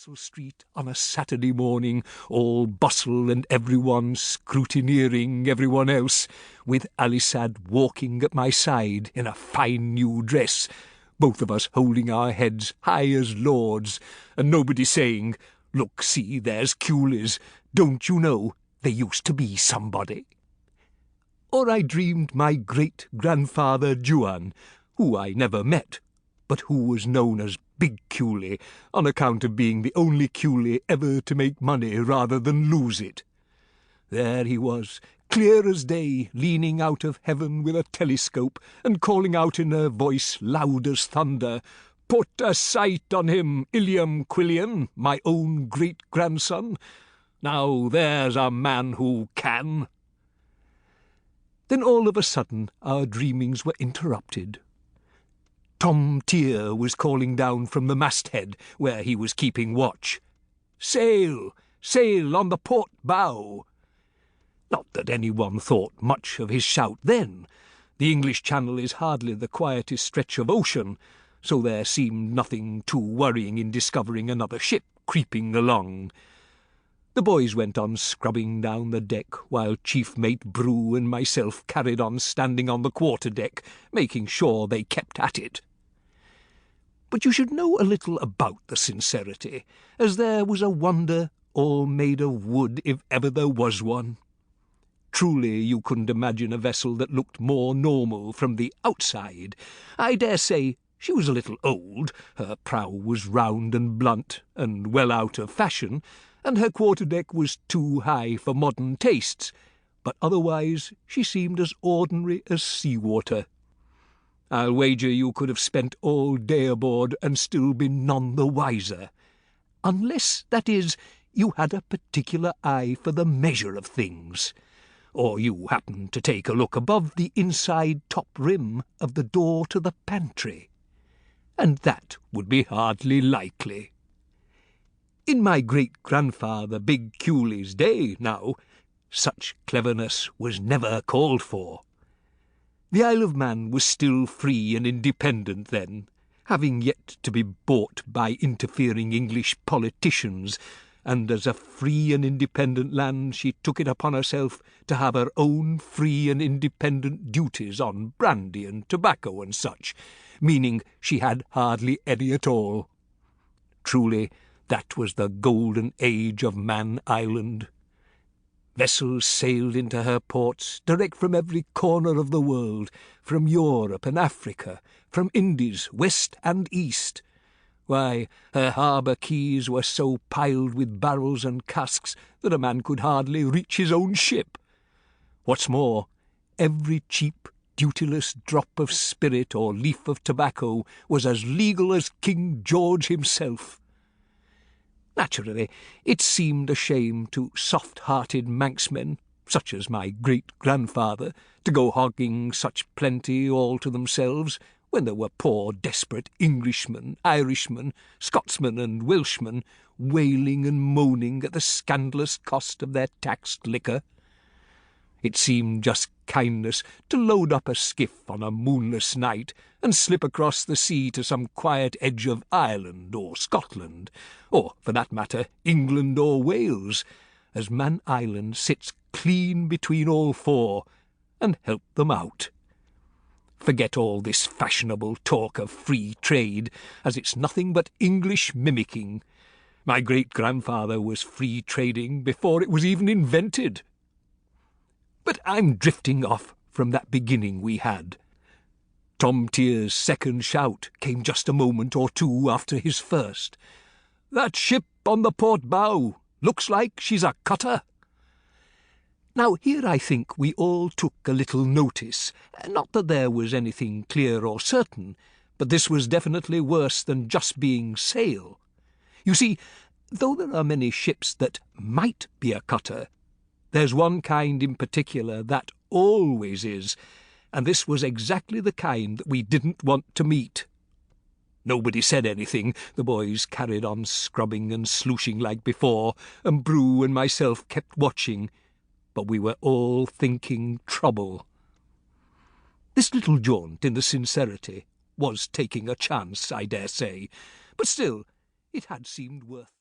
Castle Street on a Saturday morning, all bustle and everyone scrutineering everyone else, with Alisad walking at my side in a fine new dress, both of us holding our heads high as lords, and nobody saying, "Look, see, there's Kewleys. Don't you know, they used to be somebody?" Or I dreamed my great-grandfather Juan, who I never met, but who was known as Big Kewley on account of being the only Kewley ever to make money rather than lose it. There he was, clear as day, leaning out of heaven with a telescope and calling out in a voice loud as thunder, "Put a sight on him, Illiam Quillian, my own great-grandson. Now there's a man who can." Then all of a sudden our dreamings were interrupted. Tom Tier was calling down from the masthead, where he was keeping watch. "Sail! Sail on the port bow!" Not that anyone thought much of his shout then. The English Channel is hardly the quietest stretch of ocean, so there seemed nothing too worrying in discovering another ship creeping along. The boys went on scrubbing down the deck, while Chief Mate Brew and myself carried on standing on the quarter-deck, making sure they kept at it. But you should know a little about the Sincerity, as there was a wonder all made of wood if ever there was one. Truly you couldn't imagine a vessel that looked more normal from the outside. I dare say she was a little old, her prow was round and blunt, and well out of fashion, and her quarter-deck was too high for modern tastes, but otherwise she seemed as ordinary as sea-water. I'll wager you could have spent all day aboard and still been none the wiser. Unless, that is, you had a particular eye for the measure of things, or you happened to take a look above the inside top rim of the door to the pantry. And that would be hardly likely. In my great-grandfather Big Kewley's day, now, such cleverness was never called for. The Isle of Man was still free and independent then, having yet to be bought by interfering English politicians, and as a free and independent land she took it upon herself to have her own free and independent duties on brandy and tobacco and such, meaning she had hardly any at all. Truly, that was the golden age of Man Island. Vessels sailed into her ports direct from every corner of the world, from Europe and Africa, from Indies, west and east. Why, her harbour quays were so piled with barrels and casks that a man could hardly reach his own ship. What's more, every cheap, dutyless drop of spirit or leaf of tobacco was as legal as King George himself. Naturally, it seemed a shame to soft-hearted Manxmen, such as my great-grandfather, to go hogging such plenty all to themselves, when there were poor desperate Englishmen, Irishmen, Scotsmen and Welshmen wailing and moaning at the scandalous cost of their taxed liquor. It seemed just kindness to load up a skiff on a moonless night and slip across the sea to some quiet edge of Ireland or Scotland, or, for that matter, England or Wales, as Man Island sits clean between all four, and help them out. Forget all this fashionable talk of free trade, as it's nothing but English mimicking. My great-grandfather was free trading before it was even invented. But I'm drifting off from that beginning we had. Tom Tier's second shout came just a moment or two after his first. "That ship on the port bow looks like she's a cutter." Now here I think we all took a little notice, not that there was anything clear or certain, but this was definitely worse than just being sail. You see, though there are many ships that might be a cutter, there's one kind in particular that always is, and this was exactly the kind that we didn't want to meet. Nobody said anything. The boys carried on scrubbing and slooshing like before, and Brew and myself kept watching, but we were all thinking trouble. This little jaunt in the Sincerity was taking a chance, I dare say, but still it had seemed worth the